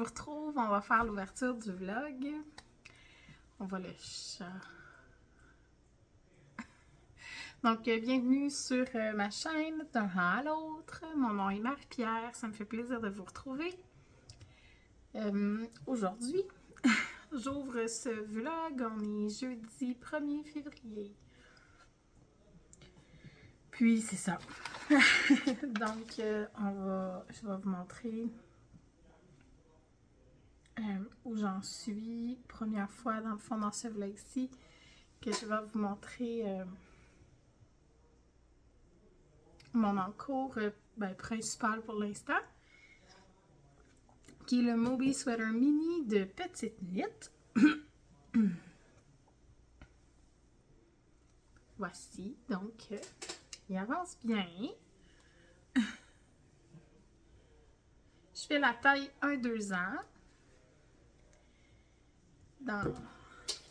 retrouve, on va faire l'ouverture du vlog. On va le chat. Donc, bienvenue sur ma chaîne d'un an à l'autre. Mon nom est Marie-Pierre, ça me fait plaisir de vous retrouver. Aujourd'hui, j'ouvre ce vlog, on est jeudi 1er février. Puis, c'est ça. Donc, je vais vous montrer où j'en suis. Première fois, dans le fond, dans ce vlog-ci, que je vais vous montrer mon encours principal pour l'instant, qui est le Moby Sweater Mini de Petite Knit. Voici, donc, il avance bien. Je fais la taille 1-2 ans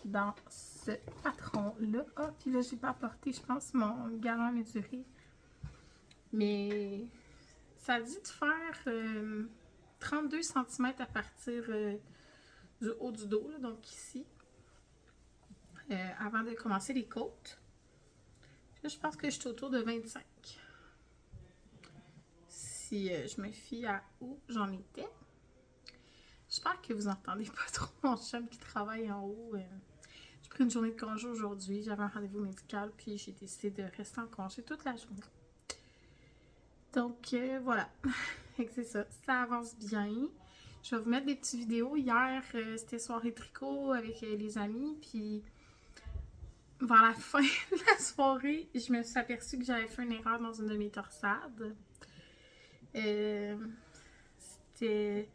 dans ce patron-là. Ah, puis là, j'ai pas apporté, je pense, mon galon mesuré. Mais ça dit de faire 32 cm à partir du haut du dos, là, donc ici, avant de commencer les côtes. Là, je pense que je suis autour de 25. Si je me fie à où j'en étais. J'espère que vous n'entendez pas trop mon chum qui travaille en haut. J'ai pris une journée de congé aujourd'hui. J'avais un rendez-vous médical, puis j'ai décidé de rester en congé toute la journée. Donc, voilà. C'est ça. Ça avance bien. Je vais vous mettre des petites vidéos. Hier, c'était soirée tricot avec les amis, puis vers la fin de la soirée, je me suis aperçue que j'avais fait une erreur dans une de mes torsades. C'était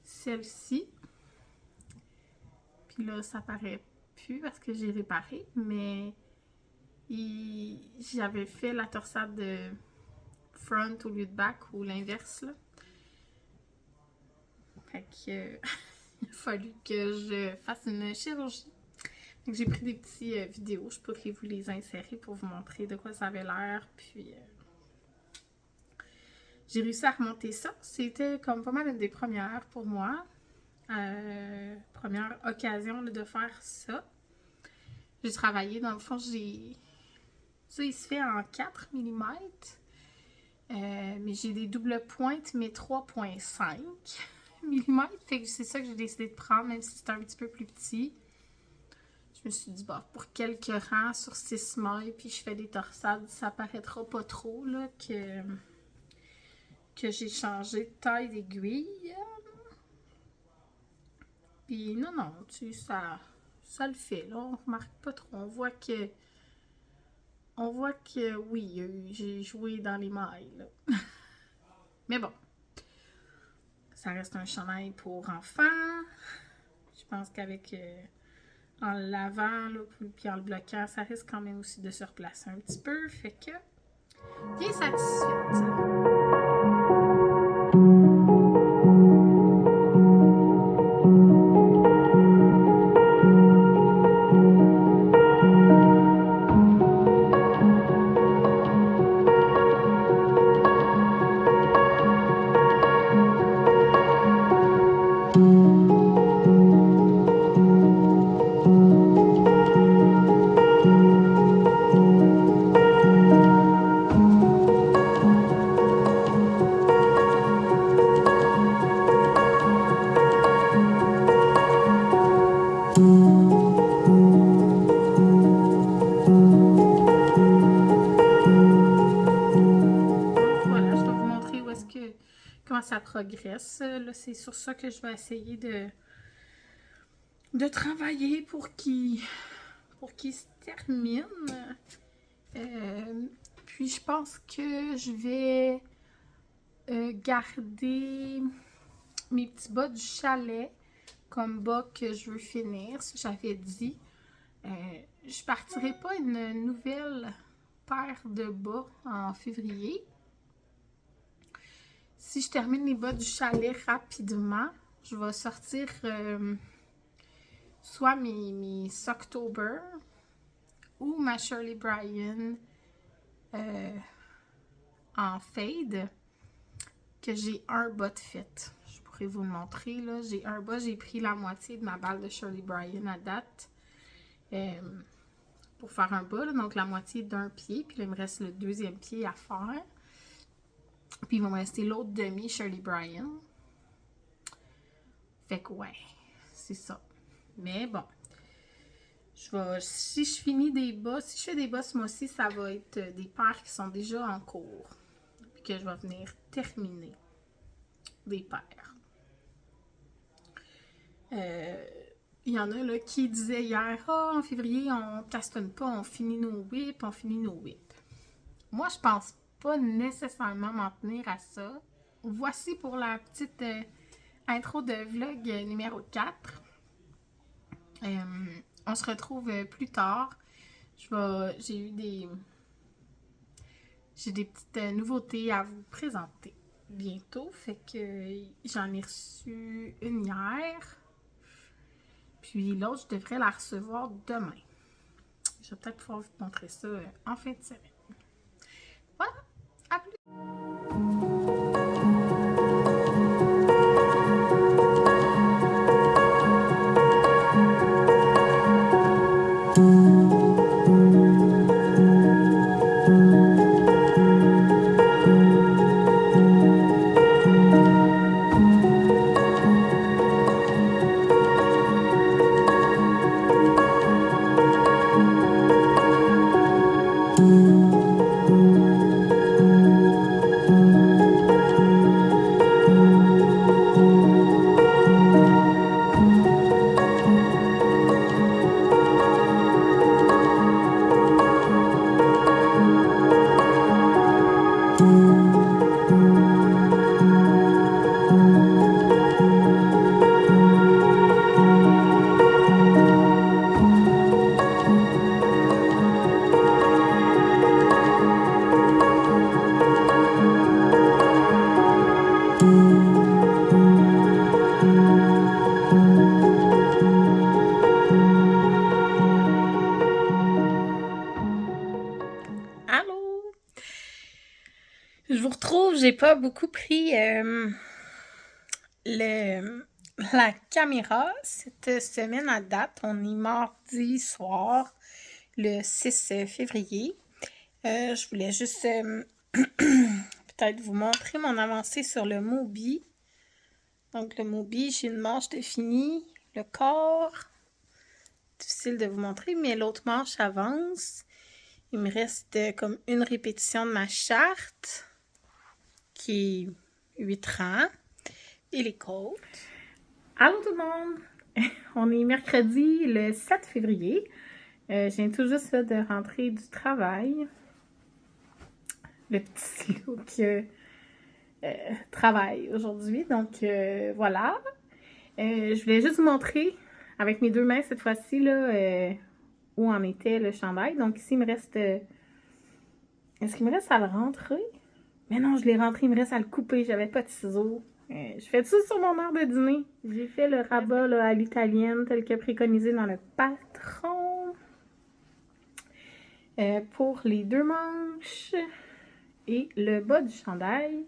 celle-ci. Puis là, ça paraît plus parce que j'ai réparé, mais j'avais fait la torsade de front au lieu de back ou l'inverse, là. Fait que il a fallu que je fasse une chirurgie. J'ai pris des petites vidéos, je pourrais vous les insérer pour vous montrer de quoi ça avait l'air. Puis j'ai réussi à remonter ça. C'était comme pas mal une des premières pour moi. Première occasion là, de faire ça. J'ai travaillé, dans le fond, ça il se fait en 4 mm. Mais j'ai des doubles pointes, mais 3,5 mm. Fait que c'est ça que j'ai décidé de prendre, même si c'était un petit peu plus petit. Je me suis dit, bah, pour quelques rangs sur 6 mailles, puis je fais des torsades, ça paraîtra pas trop là, que j'ai changé de taille d'aiguille. Puis non, ça le fait, là. On remarque pas trop. On voit que oui, j'ai joué dans les mailles, là. Mais bon, ça reste un chandail pour enfants. Je pense qu'avec en le lavant, là, puis en le bloquant, ça risque quand même aussi de se replacer un petit peu. Fait que, bien satisfaite. Comment ça progresse. Là, c'est sur ça que je vais essayer de travailler pour qu'il se termine. Puis je pense que je vais garder mes petits bas du chalet comme bas que je veux finir, ça j'avais dit. Je partirai pas une nouvelle paire de bas en février. Si je termine les bas du chalet rapidement, je vais sortir soit mes Socktober ou ma Shirley Bryan en fade, que j'ai un bas de fit. Je pourrais vous le montrer. Là. J'ai un bas, j'ai pris la moitié de ma balle de Shirley Bryan à date. Pour faire un bas, là, donc la moitié d'un pied. Puis là, il me reste le deuxième pied à faire. Puis il va me rester l'autre demi Shirley Bryan. Fait que ouais, c'est ça. Mais bon, si je finis des bas, si je fais des bas ce mois-ci, ça va être des paires qui sont déjà en cours. Puis que je vais venir terminer des paires. Il y en a là qui disaient hier, en février, on castonne pas, on finit nos whips, on finit nos whips. Moi, je pense pas nécessairement m'en tenir à ça. Voici pour la petite intro de vlog numéro 4. On se retrouve plus tard. J'ai des petites nouveautés à vous présenter bientôt. Fait que j'en ai reçu une hier. Puis l'autre, je devrais la recevoir demain. Je vais peut-être pouvoir vous montrer ça en fin de semaine. Voilà, à plus! Allô? Je vous retrouve, j'ai pas beaucoup pris la caméra cette semaine à date. On est mardi soir, le 6 février. Je voulais juste peut-être vous montrer mon avancée sur le Mobi. Donc le Mobi, j'ai une manche définie, le corps, difficile de vous montrer, mais l'autre manche avance. Il me reste comme une répétition de ma charte, qui est 8 rangs, et les côtes. Allô tout le monde! On est mercredi le 7 février. Je viens tout juste là, de rentrer du travail. Le petit look travail aujourd'hui. Donc voilà. Je voulais juste vous montrer avec mes deux mains cette fois-ci là, où en était le chandail. Donc ici, il me reste... Est-ce qu'il me reste à le rentrer? Mais non, je l'ai rentré, il me reste à le couper. J'avais pas de ciseaux. Je fais ça sur mon heure de dîner. J'ai fait le rabat là, à l'italienne, tel que préconisé dans le patron. Pour les deux manches et le bas du chandail.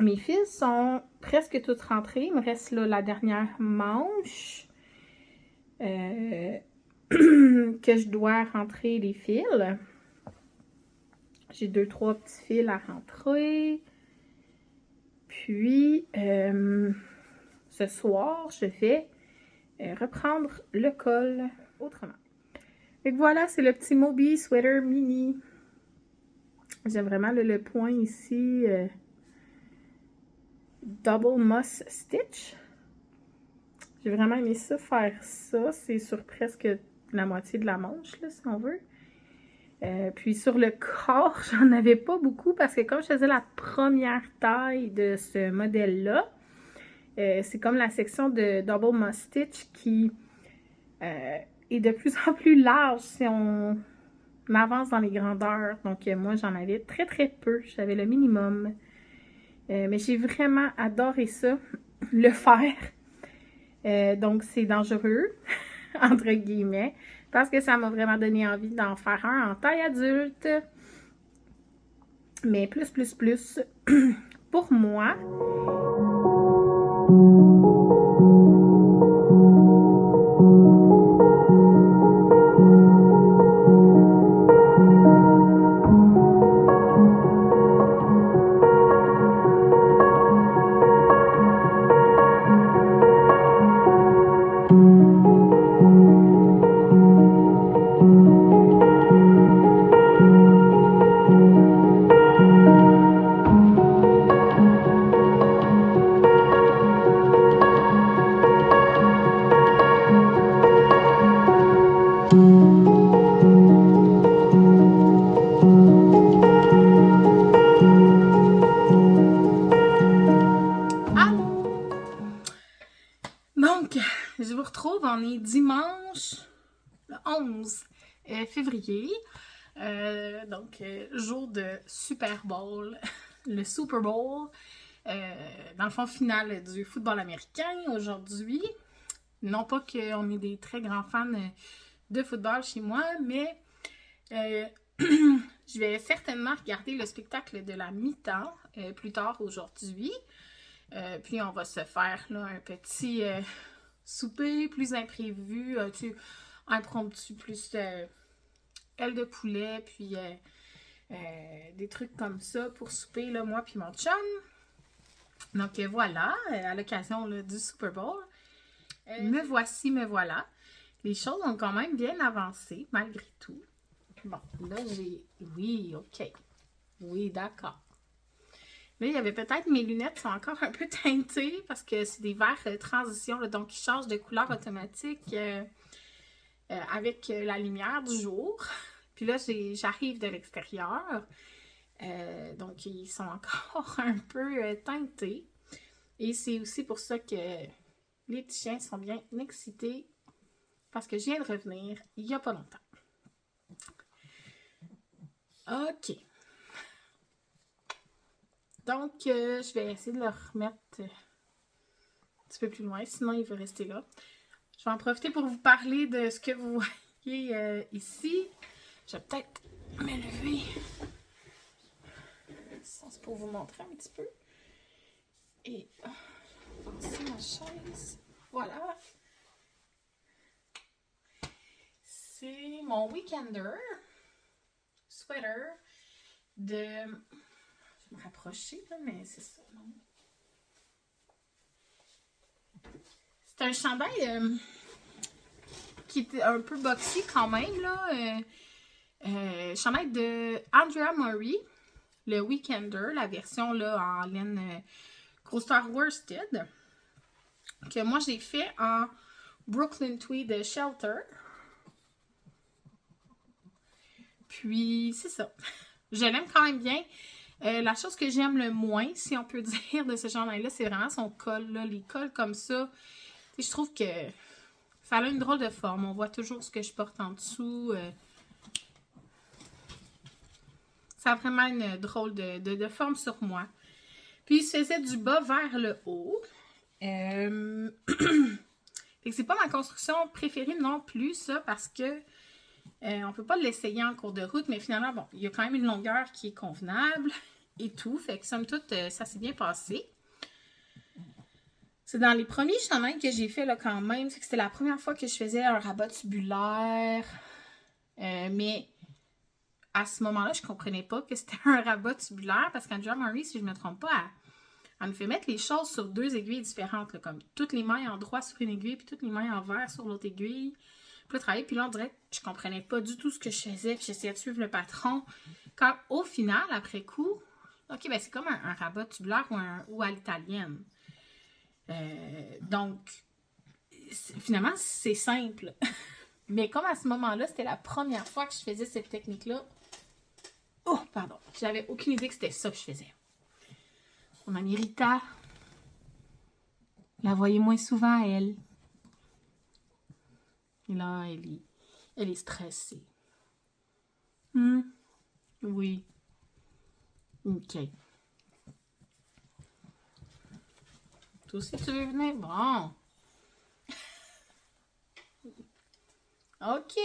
Mes fils sont presque toutes rentrées. Il me reste là, la dernière manche. Que je dois rentrer les fils. J'ai 2-3 petits fils à rentrer. Puis, ce soir, je vais reprendre le col autrement. Et voilà, c'est le petit Mobi Sweater Mini. J'aime vraiment le point ici. Double Moss Stitch. J'ai vraiment aimé ça, faire ça. C'est sur presque la moitié de la manche, là, si on veut. Puis sur le corps, j'en avais pas beaucoup parce que comme je faisais la première taille de ce modèle-là, c'est comme la section de Double Moss Stitch qui est de plus en plus large si on avance dans les grandeurs. Donc moi, j'en avais très très peu. J'avais le minimum. Mais j'ai vraiment adoré ça, le faire. Donc, c'est dangereux, entre guillemets, parce que ça m'a vraiment donné envie d'en faire un en taille adulte. Mais plus, pour moi, Donc, je vous retrouve, on est dimanche le 11 février, jour de Super Bowl, le Super Bowl, dans le fond finale du football américain aujourd'hui. Non pas qu'on est des très grands fans de football chez moi, mais je vais certainement regarder le spectacle de la mi-temps plus tard aujourd'hui. Puis on va se faire là, un petit souper plus imprévu, impromptu, plus aile de poulet, puis des trucs comme ça pour souper, là, moi puis mon chum. Donc voilà, à l'occasion là, du Super Bowl. Me voici, me voilà. Les choses ont quand même bien avancé, malgré tout. Bon, là j'ai... Oui, ok. Oui, d'accord. Là, il y avait peut-être mes lunettes sont encore un peu teintées parce que c'est des verres transition, là, donc ils changent de couleur automatique avec la lumière du jour. Puis là, j'arrive de l'extérieur, donc ils sont encore un peu teintés. Et c'est aussi pour ça que les petits chiens sont bien excités parce que je viens de revenir il n'y a pas longtemps. OK. Donc, je vais essayer de le remettre un petit peu plus loin, sinon il va rester là. Je vais en profiter pour vous parler de ce que vous voyez ici. Je vais peut-être m'élever. Ça, c'est pour vous montrer un petit peu. Et je vais passer ma chaise. Voilà. C'est mon Weekender sweater de... Je vais me rapprocher, là, mais c'est ça, non? C'est un chandail qui était un peu boxy quand même, là. Chandail de Andrea Murray, le Weekender, la version là en laine Crosster Worsted, que moi j'ai fait en Brooklyn Tweed Shelter. Puis c'est ça. Je l'aime quand même bien. La chose que j'aime le moins, si on peut dire, de ce chandail-là, c'est vraiment son col. Là. Les cols comme ça, je trouve que ça a une drôle de forme. On voit toujours ce que je porte en dessous. Ça a vraiment une drôle de forme sur moi. Puis, il se faisait du bas vers le haut. C'est pas ma construction préférée non plus, ça, parce que on peut pas l'essayer en cours de route, mais finalement, bon, il y a quand même une longueur qui est convenable et tout. Fait que, somme toute, ça s'est bien passé. C'est dans les premiers chandails que j'ai fait, là, quand même. C'est que c'était la première fois que je faisais un rabat tubulaire. Mais à ce moment-là, je comprenais pas que c'était un rabat tubulaire parce qu'Andrea Murray, si je me trompe pas, elle me fait mettre les choses sur deux aiguilles différentes, là, comme toutes les mailles en droit sur une aiguille puis toutes les mailles en vert sur l'autre aiguille. Puis là, travailler, puis là, on dirait que je comprenais pas du tout ce que je faisais, puis j'essayais de suivre le patron. Quand, au final, après coup, ok, ben c'est comme un rabat tubulaire ou à l'italienne. Donc, finalement, c'est simple. Mais comme à ce moment-là, c'était la première fois que je faisais cette technique-là. Oh, pardon. J'avais aucune idée que c'était ça que je faisais. Mon amie Rita, la voyez moins souvent, elle. Et là, elle est stressée. Oui. OK. Toi aussi, tu veux venir? Bon. OK.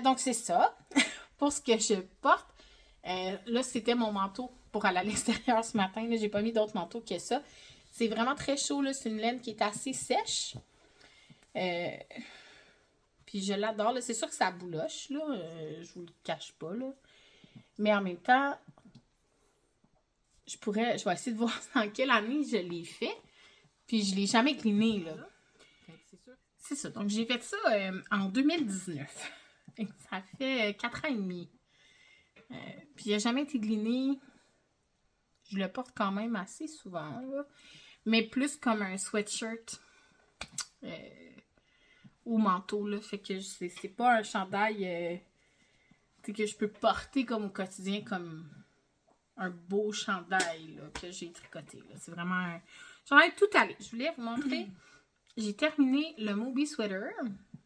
Donc, c'est ça. Pour ce que je porte, là, c'était mon manteau pour aller à l'extérieur ce matin. Là, j'ai pas mis d'autres manteaux que ça. C'est vraiment très chaud, là. C'est une laine qui est assez sèche. Puis je l'adore, là. C'est sûr que ça bouloche, là. Je vous le cache pas, là. Mais en même temps, je vais essayer de voir dans quelle année je l'ai fait. Puis je l'ai jamais cliné, là. C'est ça. Donc j'ai fait ça en 2019. Et ça fait 4 ans et demi. Puis il n'a jamais été gliné. Je le porte quand même assez souvent, là. Mais plus comme un sweatshirt ou manteau, là. Fait que c'est pas un chandail que je peux porter comme au quotidien, comme un beau chandail là, que j'ai tricoté. Là. C'est vraiment un chandail tout allé. Je voulais vous montrer. J'ai terminé le Moby Sweater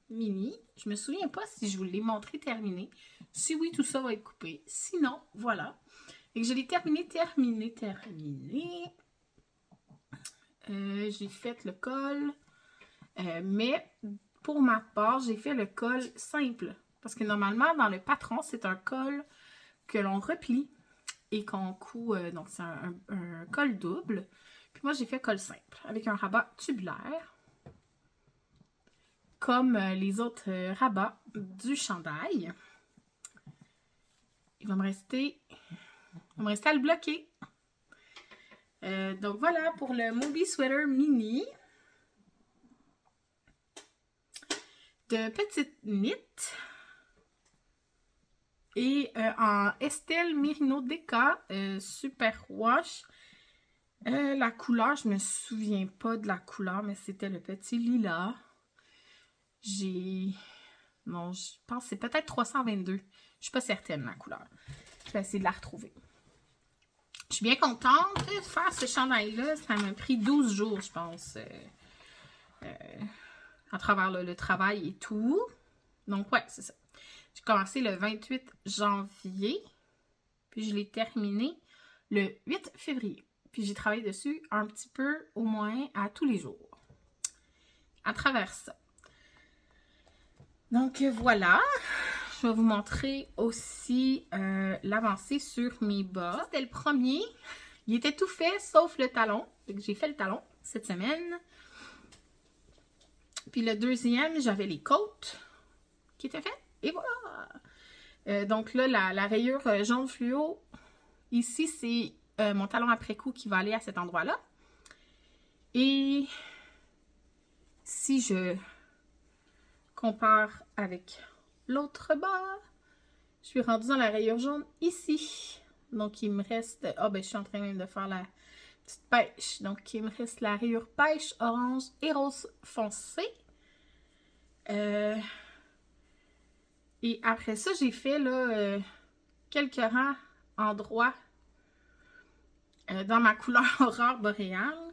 mini. Je me souviens pas si je vous l'ai montré terminé. Si oui, tout ça va être coupé. Sinon, voilà. Et que je l'ai terminé. J'ai fait le col. Mais pour ma part, j'ai fait le col simple. Parce que normalement, dans le patron, c'est un col que l'on replie et qu'on coud. Donc, c'est un col double. Puis moi, j'ai fait col simple avec un rabat tubulaire. Comme les autres rabats du chandail. Il va me rester à le bloquer. Donc, voilà pour le Moby Sweater mini. De petites knits. Et en Estelle Merino Deca Super Wash. La couleur, je me souviens pas de la couleur, mais c'était le petit lilas. Non, je pense que c'est peut-être 322. Je suis pas certaine de la couleur. Je vais essayer de la retrouver. Je suis bien contente de faire ce chandail-là. Ça m'a pris 12 jours, je pense. À travers le travail et tout. Donc, ouais, c'est ça. J'ai commencé le 28 janvier. Puis, je l'ai terminé le 8 février. Puis, j'ai travaillé dessus un petit peu, au moins, à tous les jours. À travers ça. Donc, voilà. Je vais vous montrer aussi l'avancée sur mes bas. C'était le premier. Il était tout fait, sauf le talon. J'ai fait le talon cette semaine. Puis le deuxième, j'avais les côtes qui étaient faites. Et voilà! Donc là, la rayure jaune fluo, ici, c'est mon talon après-coup qui va aller à cet endroit-là. Et si je compare avec l'autre bas, je suis rendue dans la rayure jaune ici. Donc, il me reste... Ah, ben, je suis en train même de faire la petite pêche. Donc, il me reste la rayure pêche orange et rose foncé. Et après ça, j'ai fait là, quelques rangs en droit dans ma couleur aurore boréale.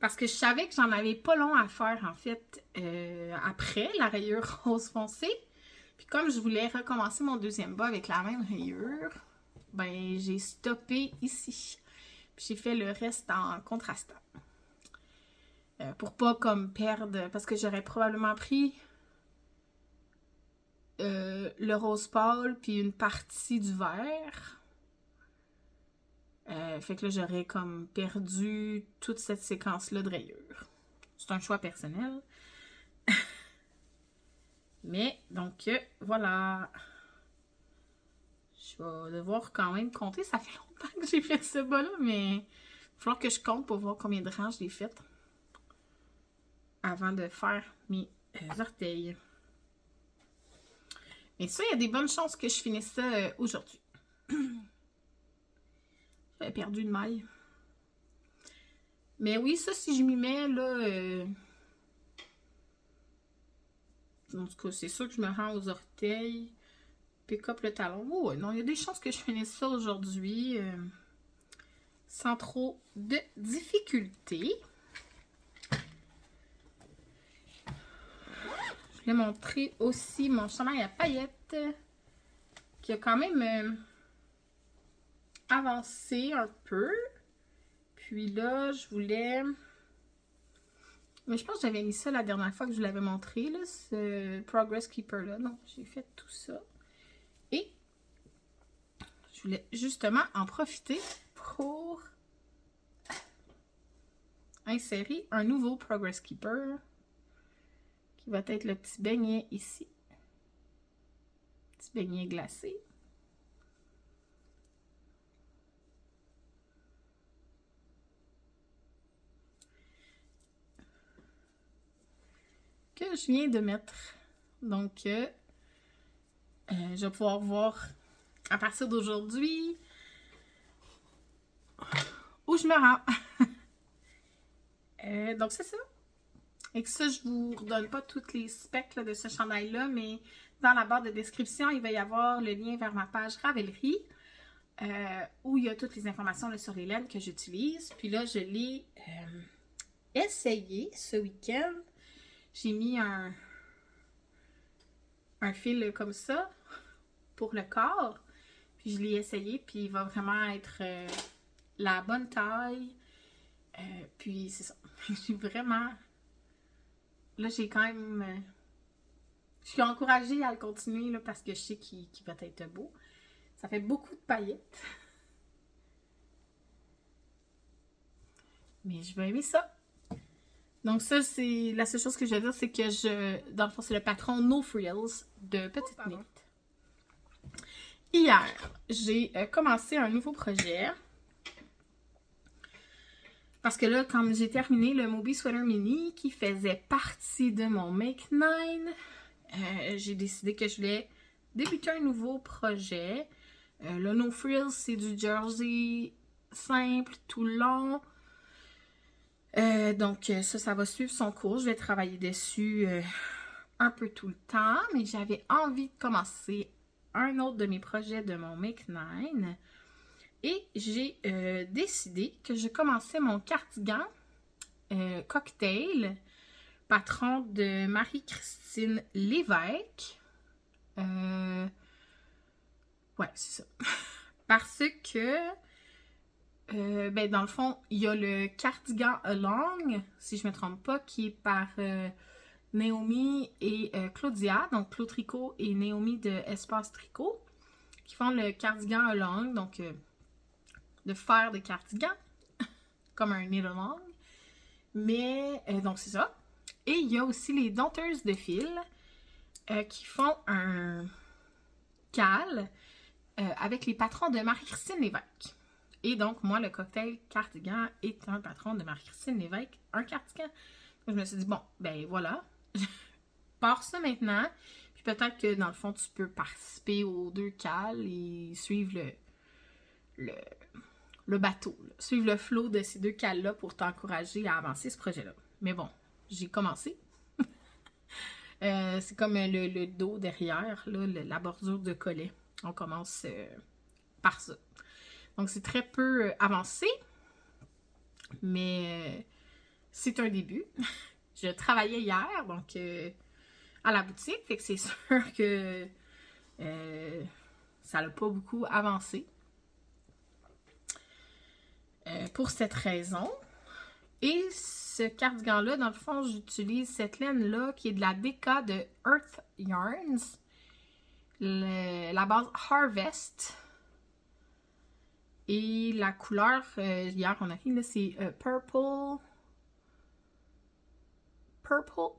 Parce que je savais que j'en avais pas long à faire, en fait, après la rayure rose foncé. Puis comme je voulais recommencer mon deuxième bas avec la même rayure, ben j'ai stoppé ici. Puis j'ai fait le reste en contrastant. Pour pas comme perdre, parce que j'aurais probablement pris le rose pâle puis une partie du vert. Fait que là, j'aurais comme perdu toute cette séquence-là de rayures. C'est un choix personnel. Mais, donc, voilà. Je vais devoir quand même compter. Ça fait longtemps que j'ai fait ce bas-là, mais il va falloir que je compte pour voir combien de rangs je l'ai fait avant de faire mes orteils. Mais ça, il y a des bonnes chances que je finisse ça aujourd'hui. J'avais perdu une maille. Mais oui, ça, si je m'y mets, là... En tout cas, c'est sûr que je me rends aux orteils. Pick up le talon. Oh, non, il y a des chances que je finisse ça aujourd'hui. Sans trop de difficultés. Je vais montrer aussi mon chandail à paillettes. Qui a quand même avancé un peu. Puis là, je voulais... Mais je pense que j'avais mis ça la dernière fois que je vous l'avais montré, là, ce Progress Keeper là. Non, j'ai fait tout ça. Et je voulais justement en profiter pour insérer un nouveau Progress Keeper qui va être le petit beignet ici. Petit beignet glacé. Que je viens de mettre. Donc, je vais pouvoir voir à partir d'aujourd'hui où je me rends. Donc, c'est ça. Et que ça, je vous redonne pas tous les specs là, de ce chandail-là, mais dans la barre de description, il va y avoir le lien vers ma page Ravelry, où il y a toutes les informations là, sur les laines que j'utilise. Puis là, je l'ai essayé ce week-end. J'ai mis un fil comme ça pour le corps. Puis je l'ai essayé, puis il va vraiment être la bonne taille. Puis c'est ça. Je suis vraiment... Là, j'ai quand même... je suis encouragée à le continuer là, parce que je sais qu'il va être beau. Ça fait beaucoup de paillettes. Mais je vais aimer ça. Donc ça, c'est la seule chose que je vais dire, c'est que dans le fond, c'est le patron No Frills de Petite Knit. Hier, j'ai commencé un nouveau projet. Parce que là, comme j'ai terminé le Moby Sweater Mini qui faisait partie de mon Make 9, j'ai décidé que je voulais débuter un nouveau projet. Le No Frills, c'est du jersey simple, tout long. Donc ça va suivre son cours. Je vais travailler dessus un peu tout le temps. Mais j'avais envie de commencer un autre de mes projets de mon Make 9. Et j'ai décidé que je commençais mon cardigan cocktail, patron de Marie-Christine Lévesque. Ouais, c'est ça. Parce que, ben, dans le fond, il y a le cardigan Along, si je ne me trompe pas, qui est par Naomi et Claudia, donc Claude Tricot et Naomi de Espace Tricot, qui font le cardigan Along, donc de faire des cardigans, comme un knit-along. Mais, donc c'est ça. Et il y a aussi les dompteuses de fil qui font un cal avec les patrons de Marie-Christine Lévesque. Et donc, moi, le cocktail cardigan est un patron de Marie-Christine Lévesque, un cardigan. Donc, je me suis dit, bon, ben voilà, je pars ça maintenant. Puis peut-être que, dans le fond, tu peux participer aux 2 cals et suivre le bateau, là. Suivre le flow de ces 2 cals-là pour t'encourager à avancer ce projet-là. Mais bon, j'ai commencé. C'est comme le dos derrière, là, la bordure de collet. On commence par ça. Donc, c'est très peu avancé, mais c'est un début. Je travaillais hier, donc à la boutique, fait que c'est sûr que ça n'a pas beaucoup avancé. Pour cette raison. Et ce cardigan-là, dans le fond, j'utilise cette laine-là qui est de la DK de Earth Yarns. La base Harvest. Et la couleur, hier on a fait, c'est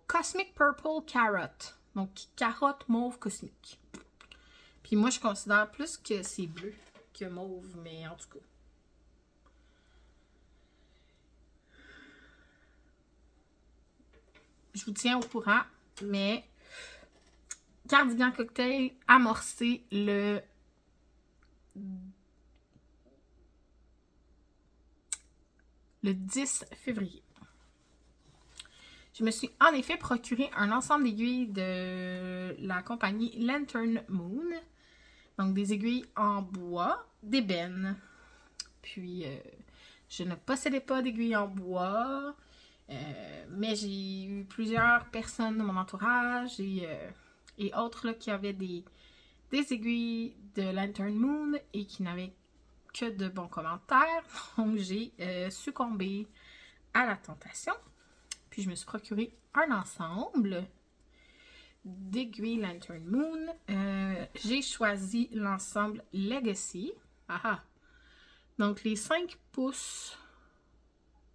Cosmic Purple Carrot. Donc, carotte mauve cosmique. Puis moi, je considère plus que c'est bleu que mauve, mais en tout cas. Je vous tiens au courant, mais cardigan cocktail amorcé le 10 février. Je me suis en effet procuré un ensemble d'aiguilles de la compagnie Lantern Moon. Donc des aiguilles en bois, d'ébène. Puis je ne possédais pas d'aiguilles en bois. Mais j'ai eu plusieurs personnes de mon entourage et autres là, qui avaient des aiguilles de Lantern Moon et qui n'avaient que de bons commentaires. Donc j'ai succombé à la tentation. Puis je me suis procuré un ensemble d'aiguilles Lantern Moon. J'ai choisi l'ensemble Legacy. Donc les 5 pouces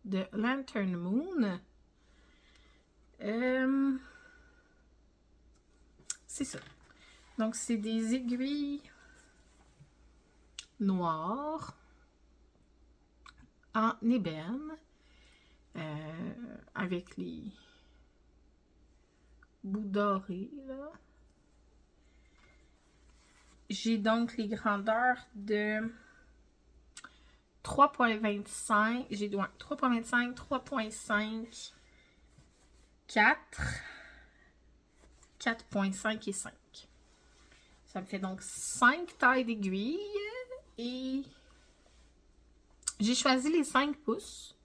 de Lantern Moon. C'est ça. Donc, c'est des aiguilles noires en ébène avec les bouts dorés, là. J'ai donc les grandeurs de 3.25, j'ai 3.25, 3.5, 4, 4.5 et 5. Ça me fait donc 5 tailles d'aiguilles et j'ai choisi les 5 pouces.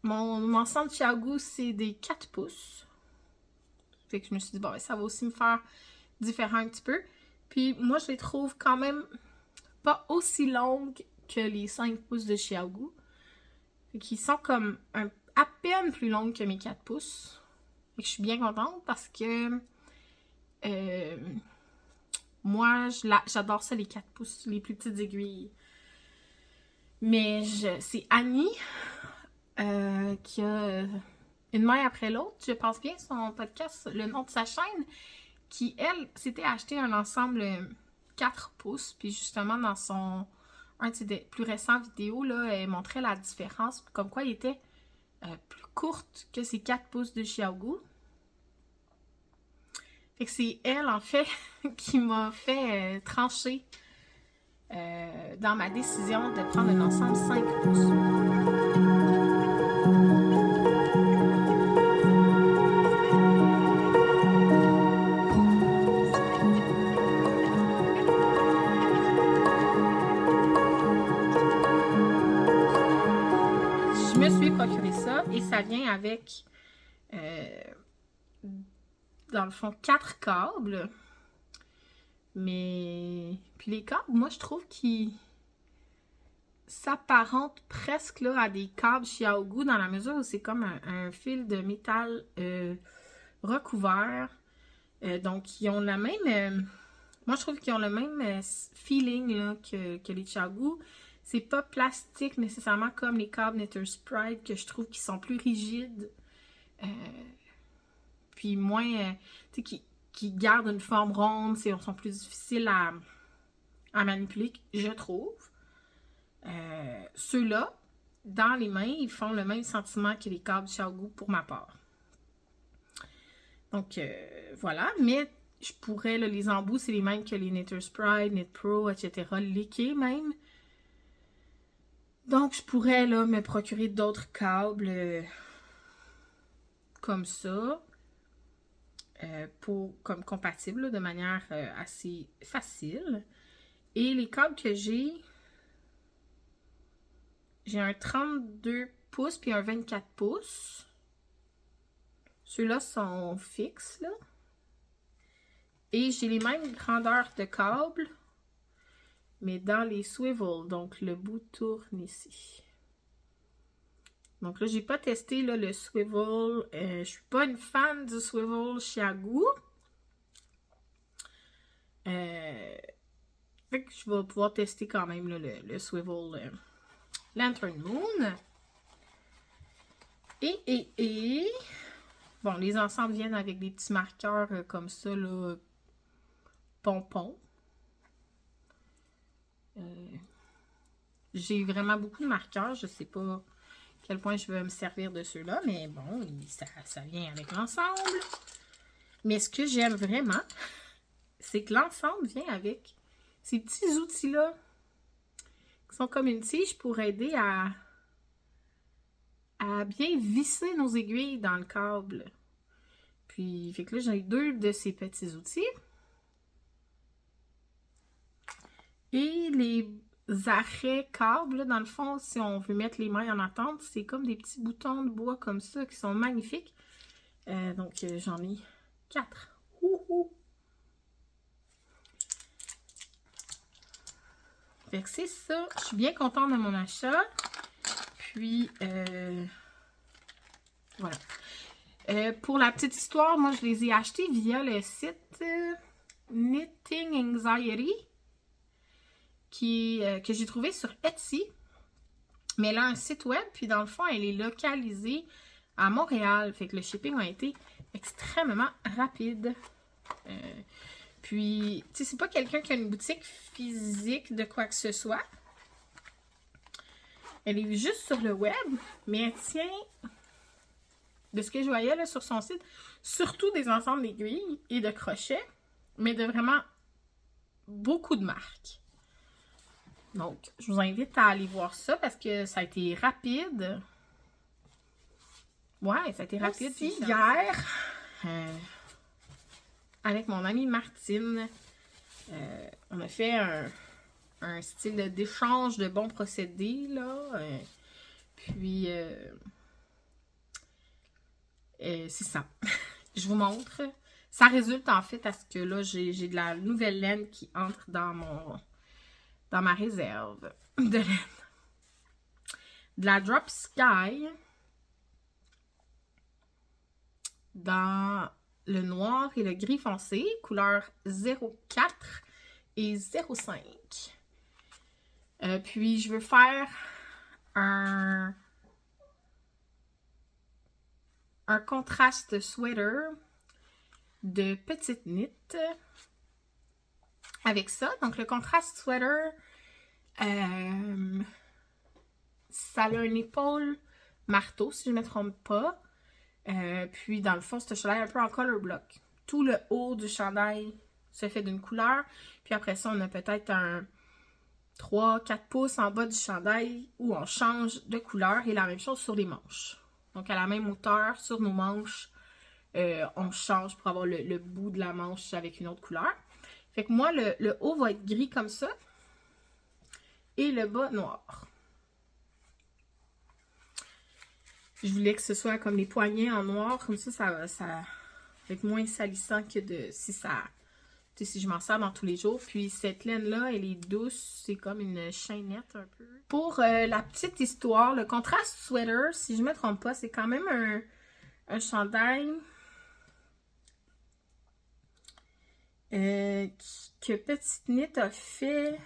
Mon ensemble Chiaogu, c'est des 4 pouces. Fait que je me suis dit, bon, ça va aussi me faire différent un petit peu. Puis moi, je les trouve quand même pas aussi longues que les 5 pouces de Chiaogu. Fait qu'ils sont comme à peine plus longues que mes 4 pouces. Fait que je suis bien contente parce que moi, j'adore ça, les 4 pouces, les plus petites aiguilles. Mais c'est Annie qui a une main après l'autre. Je pense bien son podcast, le nom de sa chaîne, qui, elle, s'était acheté un ensemble 4 pouces. Puis justement, dans un de ses plus récents vidéos, là, elle montrait la différence. Comme quoi, il était plus courte que ses 4 pouces de Chiaogu. Fait que c'est elle, en fait, qui m'a fait trancher dans ma décision de prendre un ensemble 5 pouces. Je me suis procuré ça et ça vient avec, dans le fond, 4 câbles. Mais puis les câbles, moi, je trouve qu'ils s'apparentent presque là, à des câbles Chiaogu dans la mesure où c'est comme un fil de métal recouvert. Donc, ils ont la même... moi, je trouve qu'ils ont le même feeling là, que les Chiaogu. C'est pas plastique nécessairement comme les câbles Nettersprite que je trouve qui sont plus rigides. Puis moins... tu sais, qui gardent une forme ronde, sont plus difficiles à manipuler, je trouve. Ceux-là, dans les mains, ils font le même sentiment que les câbles Chiaogu pour ma part. Donc, voilà. Mais je pourrais, là, les embouts, c'est les mêmes que les Nettersprite, NetPro, etc. Liqués même. Donc, je pourrais, là, me procurer d'autres câbles comme ça. Comme compatibles, là, de manière assez facile. Et les câbles que j'ai un 32 pouces puis un 24 pouces. Ceux-là sont fixes, là. Et j'ai les mêmes grandeurs de câbles, mais dans les swivels. Donc, le bout tourne ici. Donc là, j'ai pas testé là, le swivel. Je suis pas une fan du swivel Chiaogu. Fait que je vais pouvoir tester quand même là, le swivel Lantern Moon. Et bon, les ensembles viennent avec des petits marqueurs comme ça, là, pompons. J'ai vraiment beaucoup de marqueurs. Je sais pas à quel point je vais me servir de ceux-là, mais bon, ça vient avec l'ensemble. Mais ce que j'aime vraiment, c'est que l'ensemble vient avec ces petits outils-là qui sont comme une tige pour aider à bien visser nos aiguilles dans le câble. Puis, fait que là, j'ai 2 de ces petits outils. Et les arrêts câbles, là, dans le fond, si on veut mettre les mains en attente, c'est comme des petits boutons de bois comme ça qui sont magnifiques. Donc, j'en ai 4. Fait que c'est ça. Je suis bien contente de mon achat. Puis, voilà. Pour la petite histoire, moi, je les ai achetés via le site Knitting Anxiety que j'ai trouvé sur Etsy. Mais elle a un site web, puis dans le fond, elle est localisée à Montréal. Fait que le shipping a été extrêmement rapide. Puis, tu sais, c'est pas quelqu'un qui a une boutique physique de quoi que ce soit. Elle est juste sur le web, mais elle tient, de ce que je voyais là, sur son site, surtout des ensembles d'aiguilles et de crochets, mais de vraiment beaucoup de marques. Donc, je vous invite à aller voir ça parce que ça a été rapide. Ouais, ça a été rapide. Puis hier, avec mon amie Martine, on a fait un style d'échange de bons procédés, là. Puis, c'est ça. Je vous montre. Ça résulte en fait à ce que là, j'ai de la nouvelle laine qui entre dans ma réserve de laine. De la Drop Sky dans le noir et le gris foncé, couleur 04 et 05. Puis je veux faire un contraste sweater de petite knit avec ça. Donc le contraste sweater, ça a une épaule marteau, si je ne me trompe pas. Puis dans le fond, c'est un chandail un peu en color block. Tout le haut du chandail se fait d'une couleur. Puis après ça, on a peut-être un 3-4 pouces en bas du chandail où on change de couleur. Et la même chose sur les manches. Donc à la même hauteur, sur nos manches, on change pour avoir le bout de la manche avec une autre couleur. Fait que moi, le haut va être gris comme ça. Et le bas noir. Je voulais que ce soit comme les poignets en noir. Comme ça va être moins salissant que si je m'en sers dans tous les jours. Puis cette laine-là, elle est douce. C'est comme une chaînette un peu. Pour la petite histoire, le contraste sweater, si je ne me trompe pas, c'est quand même un chandail que Petite Knit a fait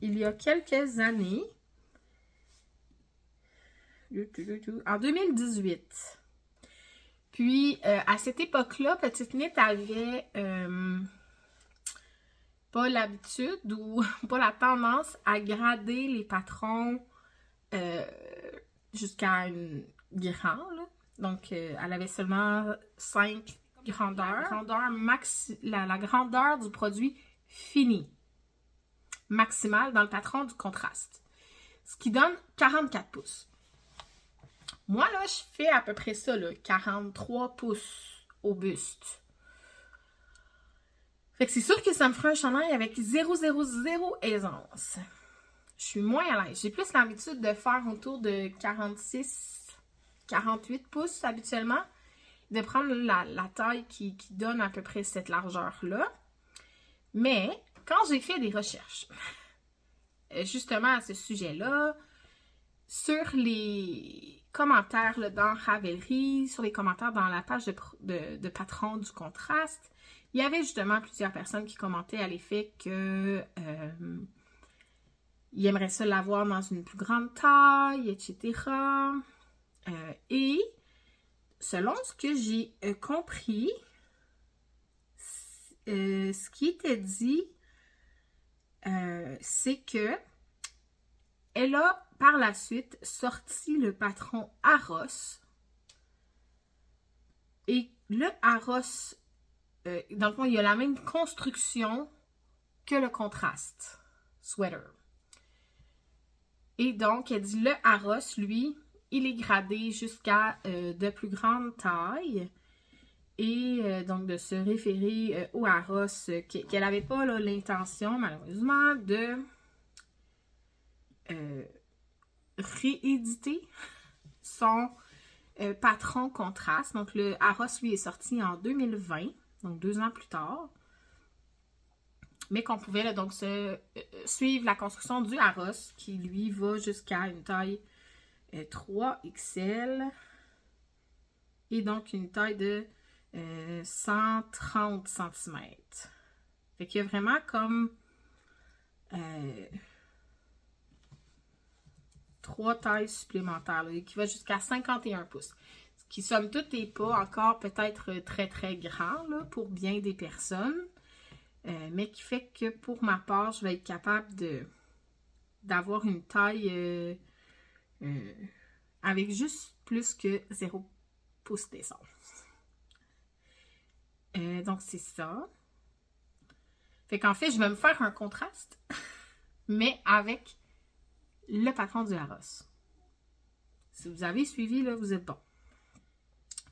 il y a quelques années. En 2018. Puis, à cette époque-là, Petite Knit avait pas l'habitude ou pas la tendance à grader les patrons jusqu'à un grand. Là. Donc, elle avait seulement 5 grandeurs. La grandeur du produit fini. Maximale dans le patron du contraste. Ce qui donne 44 pouces. Moi, là, je fais à peu près ça, là, 43 pouces au buste. Fait que c'est sûr que ça me ferait un chandail avec 0,00 aisance. Je suis moins à l'aise. J'ai plus l'habitude de faire autour de 48 pouces habituellement. De prendre la taille qui donne à peu près cette largeur-là. Mais, quand j'ai fait des recherches, justement à ce sujet-là, sur les commentaires là, dans Ravelry, sur les commentaires dans la page de patron du contraste, il y avait justement plusieurs personnes qui commentaient à l'effet que ils aimeraient ça l'avoir dans une plus grande taille, etc. Et selon ce que j'ai compris, ce qui était dit, c'est que elle a par la suite sorti le patron Aros. Et le Aros, dans le fond, il y a la même construction que le contraste sweater. Et donc, elle dit le Aros, lui, il est gradé jusqu'à de plus grande taille. Et donc, de se référer au Aros, qu'elle n'avait pas l'intention, malheureusement, de rééditer son patron contraste. Donc, le Aros, lui, est sorti en 2020, donc 2 ans plus tard. Mais qu'on pouvait là, donc suivre la construction du Aros, qui, lui, va jusqu'à une taille 3XL. Et donc, une taille de 130 cm. Fait qu'il y a vraiment comme 3 tailles supplémentaires, là, qui va jusqu'à 51 pouces. Ce qui, somme toute, n'est pas encore peut-être très, très grand là, pour bien des personnes. Mais qui fait que pour ma part, je vais être capable d'avoir une taille avec juste plus que 0 pouce d'essence. Donc, c'est ça. Fait qu'en fait, je vais me faire un contraste, mais avec le patron du Laros. Si vous avez suivi, là, vous êtes bon.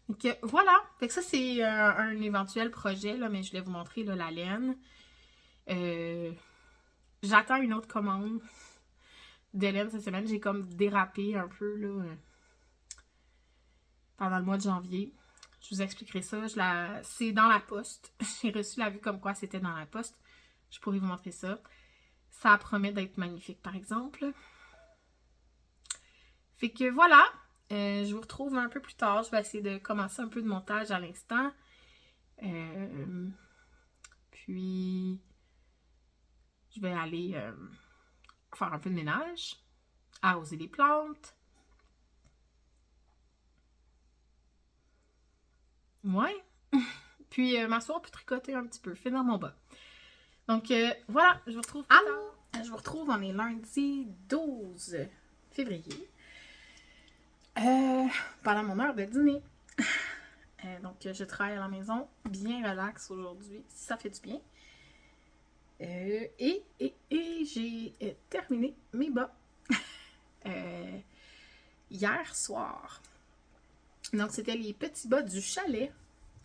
Donc, voilà. Fait que ça, c'est un éventuel projet, là, mais je vais vous montrer là, la laine. J'attends une autre commande de laine cette semaine. J'ai comme dérapé un peu là, pendant le mois de janvier. Je vous expliquerai ça. C'est dans la poste. J'ai reçu la vue comme quoi c'était dans la poste. Je pourrais vous montrer ça. Ça promet d'être magnifique, par exemple. Fait que voilà. Je vous retrouve un peu plus tard. Je vais essayer de commencer un peu de montage à l'instant. Puis, je vais aller faire un peu de ménage, arroser les plantes. Ouais. Puis, m'asseoir puis tricoter un petit peu, finir mon bas. Donc, voilà, je vous retrouve plus tard. Je vous retrouve, on est lundi 12 février. Pendant mon heure de dîner. Donc, je travaille à la maison, bien relax aujourd'hui, ça fait du bien. Et j'ai terminé mes bas hier soir. Donc, c'était les petits bas du chalet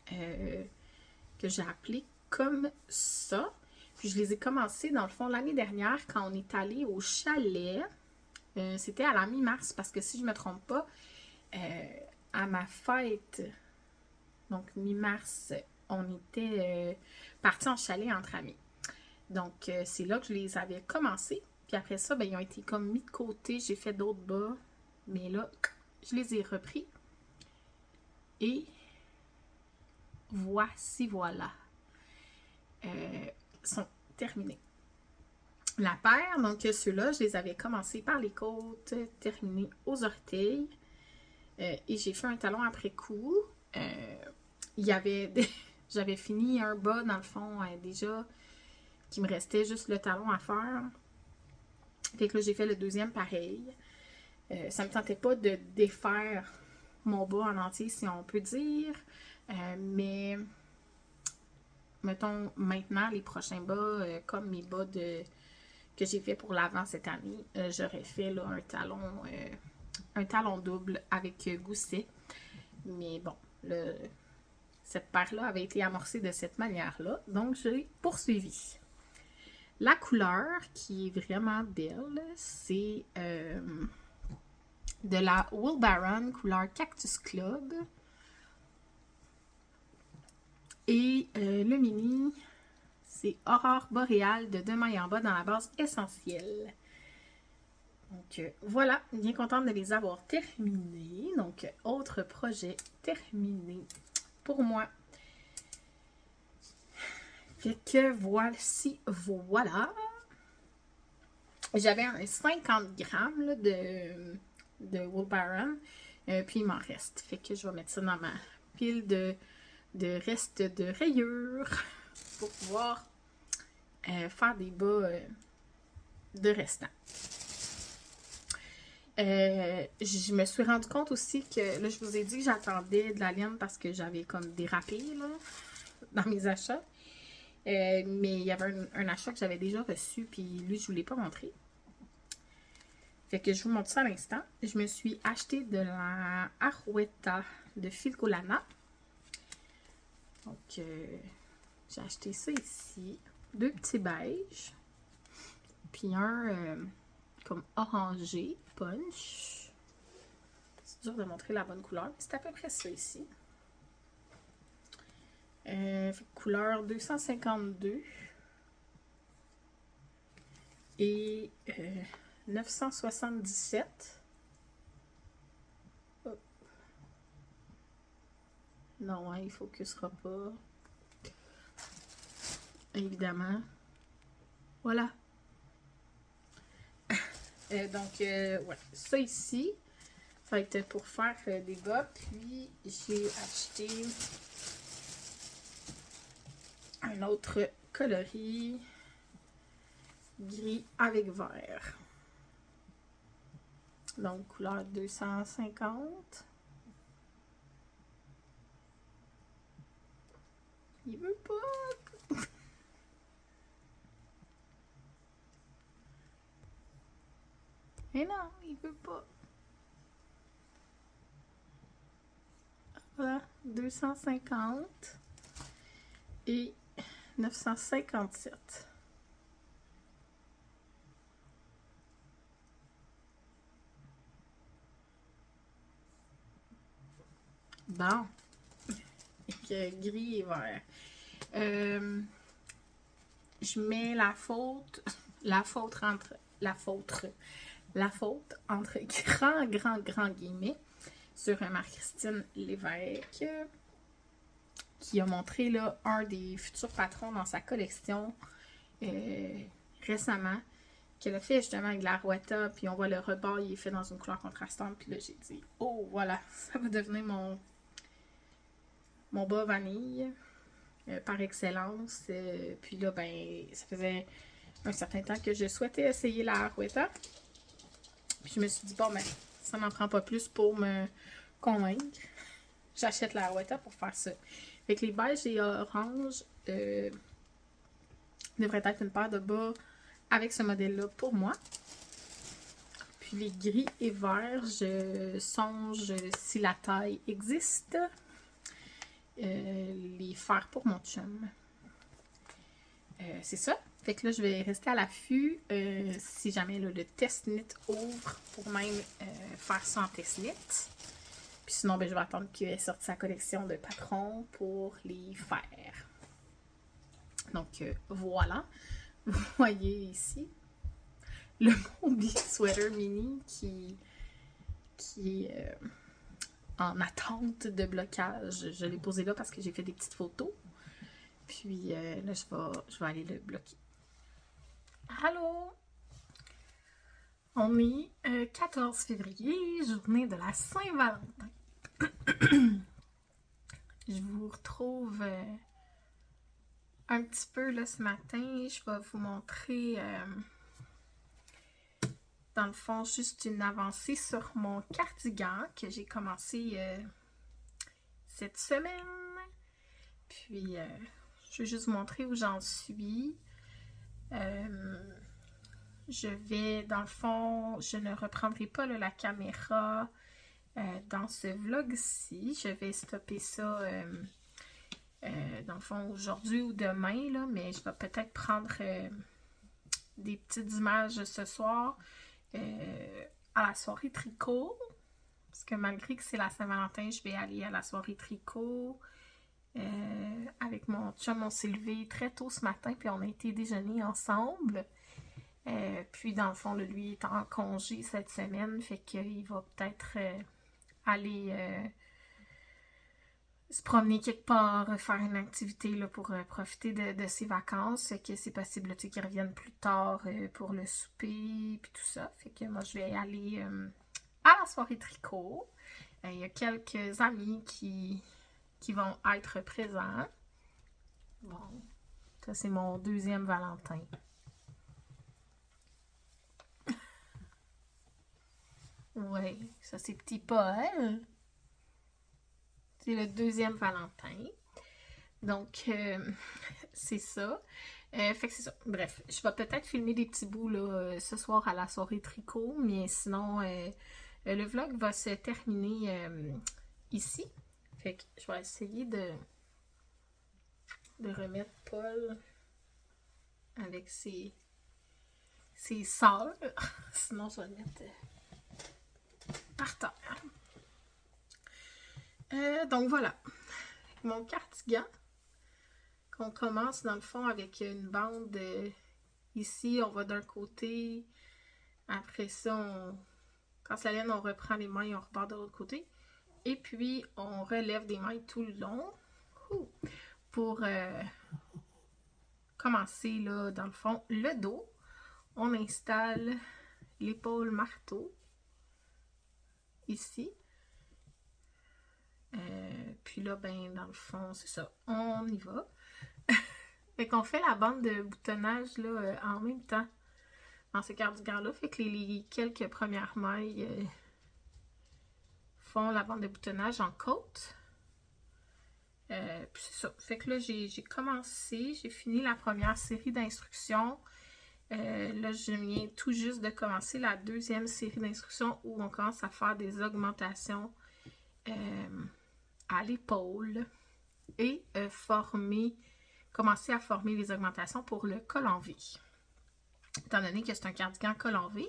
que j'ai appelés comme ça. Puis, je les ai commencés, dans le fond, l'année dernière, quand on est allé au chalet. C'était à la mi-mars, parce que si je ne me trompe pas, à ma fête, donc mi-mars, on était partis en chalet entre amis. Donc, c'est là que je les avais commencés. Puis après ça, ben, ils ont été comme mis de côté. J'ai fait d'autres bas. Mais là, je les ai repris. Et voici, voilà. Sont terminés. La paire, donc ceux-là, je les avais commencés par les côtes, terminés aux orteils. Et j'ai fait un talon après coup. J'avais fini un bas, dans le fond, déjà, qu'il me restait juste le talon à faire. Fait que là, j'ai fait le deuxième pareil. Ça me tentait pas de défaire mon bas en entier, si on peut dire. Mais, mettons, maintenant, les prochains bas, comme mes bas que j'ai fait pour l'avant cette année, j'aurais fait là, un talon double avec gousset. Mais bon, cette paire-là avait été amorcée de cette manière-là. Donc, j'ai poursuivi. La couleur qui est vraiment belle, c'est de la Wool Baron couleur Cactus Club. Et le mini, c'est Aurore Boréale de 2 mailles en bas dans la base essentielle. Donc voilà, bien contente de les avoir terminés. Donc, autre projet terminé pour moi. Fait que voici, voilà. J'avais un 50 grammes là, de Wool Baron. Puis il m'en reste. Fait que je vais mettre ça dans ma pile de restes de rayures pour pouvoir faire des bas de restant. Je me suis rendu compte aussi que, là, je vous ai dit que j'attendais de la laine parce que j'avais comme dérapé là, dans mes achats. Mais il y avait un achat que j'avais déjà reçu, puis lui, je ne vous l'ai pas montré. Fait que je vous montre ça à l'instant. Je me suis acheté de la Arwetta de Filcolana. Donc, j'ai acheté ça ici. 2 petits beiges. Puis un comme orangé, punch. C'est dur de montrer la bonne couleur, mais c'est à peu près ça ici. Couleur 252 et 977. Oh. Non, hein, il ne focusera pas. Évidemment. Voilà. Ouais, ça ici, ça va être pour faire des bas. Puis, j'ai acheté un autre coloris gris avec vert. Donc, couleur 250. Il veut pas. Mais non, il veut pas. Voilà, 250 et 957. Bon. Et gris et vert. Je mets la faute entre grands guillemets sur Marie-Christine Lévesque qui a montré là, un des futurs patrons dans sa collection récemment, qu'elle a fait justement avec de la Rweta, puis on voit le rebord, il est fait dans une couleur contrastante, puis là j'ai dit, oh voilà, ça va devenir mon bas vanille par excellence. Puis là, ben, ça faisait un certain temps que je souhaitais essayer la Rweta. Puis je me suis dit, bon, ben, ça n'en prend pas plus pour me convaincre. J'achète la Rweta pour faire ça. Fait que les beiges et oranges devraient être une paire de bas avec ce modèle-là pour moi. Puis les gris et verts, je songe, si la taille existe, les faire pour mon chum. C'est ça. Fait que là, je vais rester à l'affût si jamais là, le test-knit ouvre pour même faire ça en test-knit. Puis sinon, ben, je vais attendre qu'il ait sorti sa collection de patrons pour les faire. Donc, voilà. Vous voyez ici le Moby Sweater Mini qui est en attente de blocage. Je l'ai posé là parce que j'ai fait des petites photos. Puis là, je vais aller le bloquer. Allô? On est 14 février, journée de la Saint-Valentin. Je vous retrouve un petit peu là ce matin. Je vais vous montrer dans le fond juste une avancée sur mon cardigan que j'ai commencé cette semaine. Puis je vais juste vous montrer où j'en suis. Je vais, dans le fond, je ne reprendrai pas là, la caméra dans ce vlog-ci. Je vais stopper ça, dans le fond, aujourd'hui ou demain, là, mais je vais peut-être prendre des petites images ce soir à la soirée tricot. Parce que malgré que c'est la Saint-Valentin, je vais aller à la soirée tricot. Avec mon chum, on s'est levé très tôt ce matin, puis on a été déjeuner ensemble. Puis dans le fond, là, lui est en congé cette semaine, fait qu'il va peut-être aller se promener quelque part, faire une activité là, pour profiter de ses vacances. Fait que c'est possible qu'il revienne plus tard pour le souper, puis tout ça. Fait que moi, je vais aller à la soirée tricot. Il y a quelques amis qui vont être présents. Bon, ça c'est mon deuxième Valentin. Ouais, ça c'est petit Paul. C'est le deuxième Valentin. Donc, c'est ça. Fait que c'est ça. Bref, je vais peut-être filmer des petits bouts là, ce soir à la soirée tricot, mais sinon, le vlog va se terminer ici. Fait que je vais essayer de remettre Paul avec ses sœurs. Sinon, je vais le mettre par terre. Donc voilà. Mon cardigan. On commence dans le fond avec une bande ici. On va d'un côté. Après ça, quand la laine, on reprend les mailles, on repart de l'autre côté. Et puis, on relève des mailles tout le long pour commencer, là, dans le fond, le dos. On installe l'épaule marteau. Ici. Puis là, ben, dans le fond, c'est ça. On y va. Fait qu'on fait la bande de boutonnage là, en même temps dans ce cardigan-là. Fait que les quelques premières mailles font la bande de boutonnage en côte. Puis c'est ça. Fait que là, j'ai commencé, j'ai fini la première série d'instructions. Là, je viens tout juste de commencer la deuxième série d'instructions où on commence à faire des augmentations à l'épaule et commencer à former les augmentations pour le col en V. Étant donné que c'est un cardigan col en V.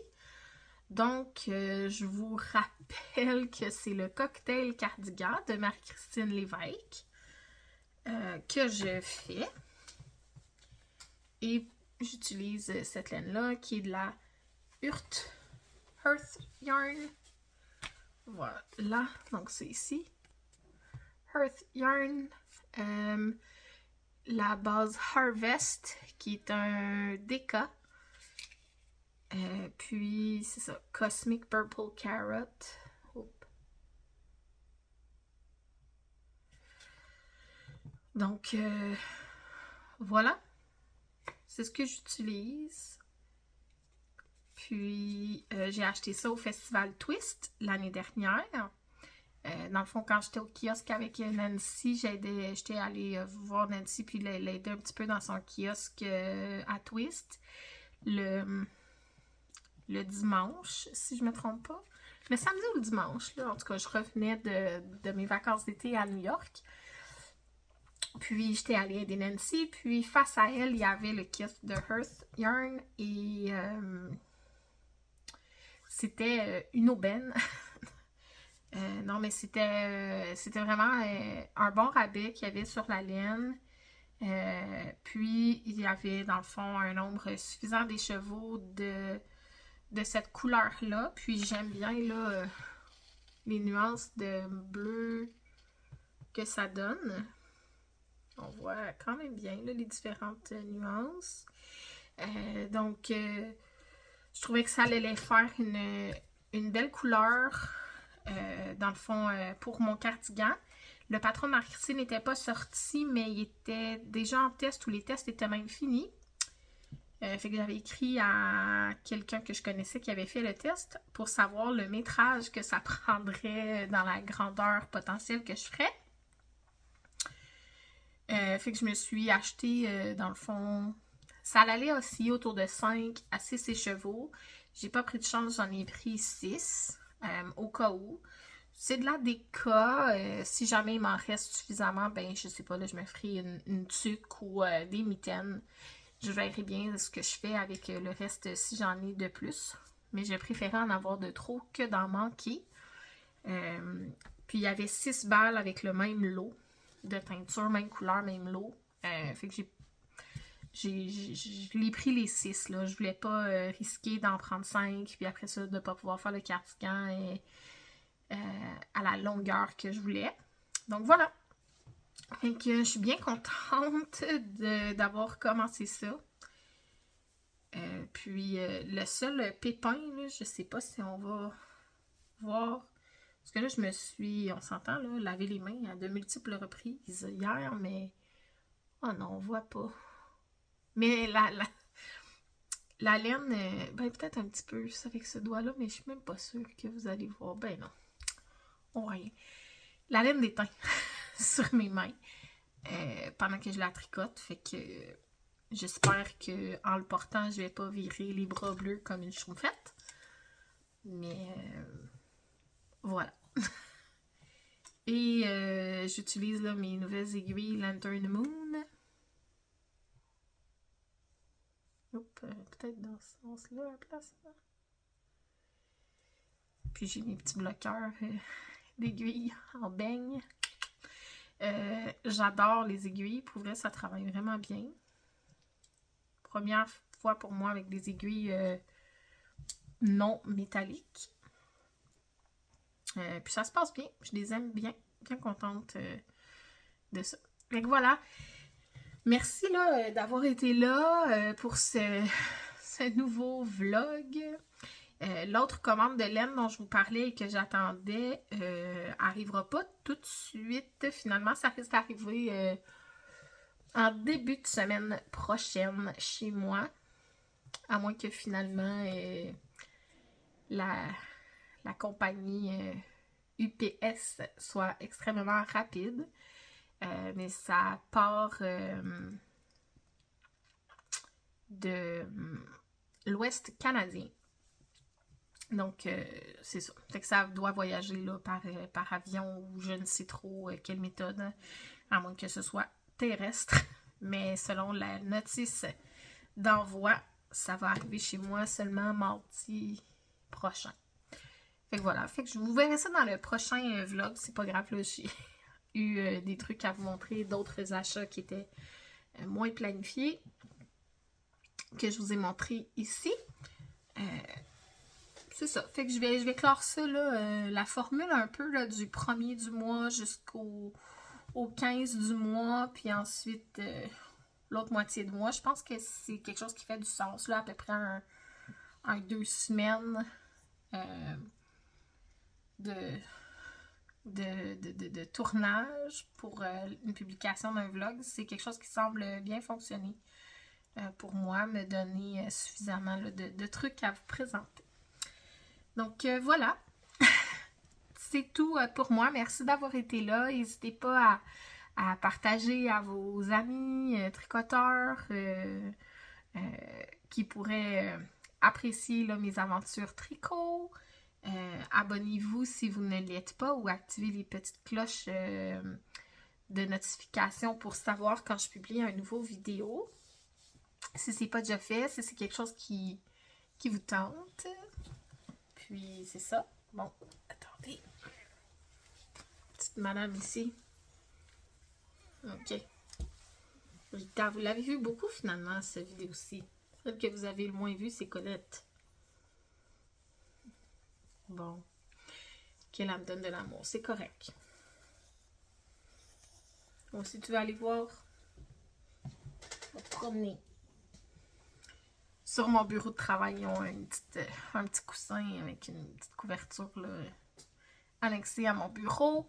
Donc, je vous rappelle que c'est le cocktail cardigan de Marie-Christine Lévesque que je fais. Et j'utilise cette laine-là qui est de la Hearth Yarn. Voilà, donc c'est ici. Hearth Yarn. La base Harvest qui est un déca. Puis c'est ça, Cosmic Purple Carrot. Oups. Donc voilà, c'est ce que j'utilise. Puis j'ai acheté ça au Festival Twist l'année dernière. Dans le fond, quand j'étais au kiosque avec Nancy, j'étais allée voir Nancy puis l'aider un petit peu dans son kiosque à Twist le dimanche, si je me trompe pas. Le samedi ou le dimanche, là. En tout cas, je revenais de mes vacances d'été à New York. Puis, j'étais allée aider Nancy. Puis, face à elle, il y avait le kiosque de Hearth Yarn. Et c'était une aubaine. Non, mais c'était vraiment un bon rabais qu'il y avait sur la laine. Puis, il y avait, dans le fond, un nombre suffisant d'écheveaux de cette couleur-là. Puis, j'aime bien là, les nuances de bleu que ça donne. On voit quand même bien là, les différentes nuances. Donc, je trouvais que ça allait faire une belle couleur, dans le fond, pour mon cardigan. Le patron de Marie-Christine n'était pas sorti, mais il était déjà en test, ou les tests étaient même finis. Fait que j'avais écrit à quelqu'un que je connaissais qui avait fait le test pour savoir le métrage que ça prendrait dans la grandeur potentielle que je ferais. Fait que je me suis acheté, dans le fond, ça allait aussi autour de 5 à 6 écheveaux. J'ai pas pris de chance, j'en ai pris 6 au cas où. C'est de la déca. Si jamais il m'en reste suffisamment, ben je sais pas, là je me ferai une tuque ou des mitaines. Je verrai bien ce que je fais avec le reste si j'en ai de plus. Mais je préférais en avoir de trop que d'en manquer. Puis il y avait 6 balles avec le même lot de teinture, même couleur, même lot. Fait que je l'ai pris les 6. Là. Je voulais pas risquer d'en prendre 5. Puis après ça, de ne pas pouvoir faire le cardigan à la longueur que je voulais. Donc voilà. Fait que je suis bien contente d'avoir commencé ça. Puis le seul pépin, là, je sais pas si on va voir. Parce que là, je me suis, on s'entend, là, laver les mains à de multiples reprises hier, mais. Oh non, on voit pas. Mais la laine, ben peut-être un petit peu avec ce doigt-là, mais je suis même pas sûre que vous allez voir. Ben non. On voit rien. La laine déteint sur mes mains pendant que je la tricote. Fait que j'espère qu'en le portant, je vais pas virer les bras bleus comme une schtroumpfette. Mais voilà. Et j'utilise là mes nouvelles aiguilles Lantern Moon. Oups, peut-être dans ce sens-là, à la place. Là. Puis j'ai mes petits bloqueurs d'aiguilles en beigne. J'adore les aiguilles. Pour vrai, ça travaille vraiment bien. Première fois pour moi avec des aiguilles non métalliques. Puis ça se passe bien. Je les aime bien. Bien contente de ça. Donc voilà. Merci là d'avoir été là pour ce nouveau vlog. L'autre commande de laine dont je vous parlais et que j'attendais arrivera pas tout de suite. Finalement, ça risque d'arriver en début de semaine prochaine chez moi. À moins que finalement la compagnie UPS soit extrêmement rapide. Mais ça part de l'Ouest canadien. Donc, c'est ça. Fait que ça doit voyager là, par avion ou je ne sais trop quelle méthode, à moins que ce soit terrestre. Mais selon la notice d'envoi, ça va arriver chez moi seulement mardi prochain. Fait que voilà. Fait que je vous verrai ça dans le prochain vlog. C'est pas grave, là, j'ai eu des trucs à vous montrer, d'autres achats qui étaient moins planifiés, que je vous ai montré ici. C'est ça. Fait que je vais clore ça, là, la formule un peu là, du 1er du mois jusqu'au 15 du mois, puis ensuite l'autre moitié de mois. Je pense que c'est quelque chose qui fait du sens, là, à peu près un 2 semaines de tournage pour une publication d'un vlog. C'est quelque chose qui semble bien fonctionner pour moi, me donner suffisamment là, de trucs à vous présenter. Donc voilà, c'est tout pour moi. Merci d'avoir été là. N'hésitez pas à partager à vos amis tricoteurs qui pourraient apprécier là, mes aventures tricot. Abonnez-vous si vous ne l'êtes pas ou activez les petites cloches de notification pour savoir quand je publie un nouveau vidéo. Si c'est pas déjà fait, si c'est quelque chose qui vous tente. Puis c'est ça. Bon, attendez. Petite madame ici. Ok. Rita, vous l'avez vu beaucoup finalement, cette vidéo-ci. Celle que vous avez le moins vue, c'est Colette. Bon. Qu'elle me donne de l'amour. C'est correct. Bon, si tu veux aller voir, on va te promener. Sur mon bureau de travail, ils ont un petit coussin avec une petite couverture là, annexée à mon bureau.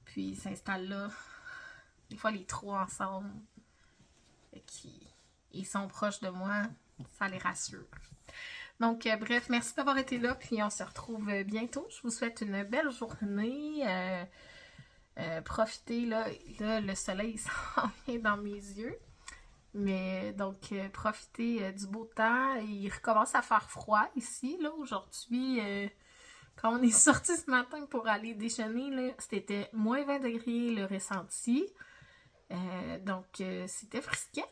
Puis ils s'installent là. Des fois, les trois ensemble. Ils sont proches de moi. Ça les rassure. Donc, bref, merci d'avoir été là. Puis on se retrouve bientôt. Je vous souhaite une belle journée. Profitez, là, le soleil s'en vient dans mes yeux. Mais donc, profitez du beau temps. Il recommence à faire froid ici, là, aujourd'hui. Quand on est sorti ce matin pour aller déjeuner, là, c'était moins 20 degrés le ressenti. Donc, c'était frisquet.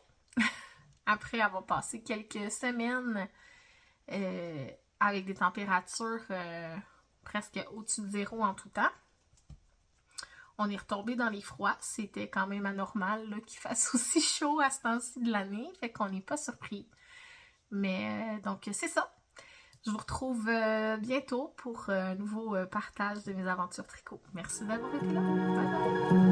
Après avoir passé quelques semaines avec des températures presque au-dessus de zéro en tout temps. On est retombé dans les froids. C'était quand même anormal qu'il fasse aussi chaud à ce temps-ci de l'année. Fait qu'on n'est pas surpris. Mais donc, c'est ça. Je vous retrouve bientôt pour un nouveau partage de mes aventures tricot. Merci d'avoir été là. Bye bye!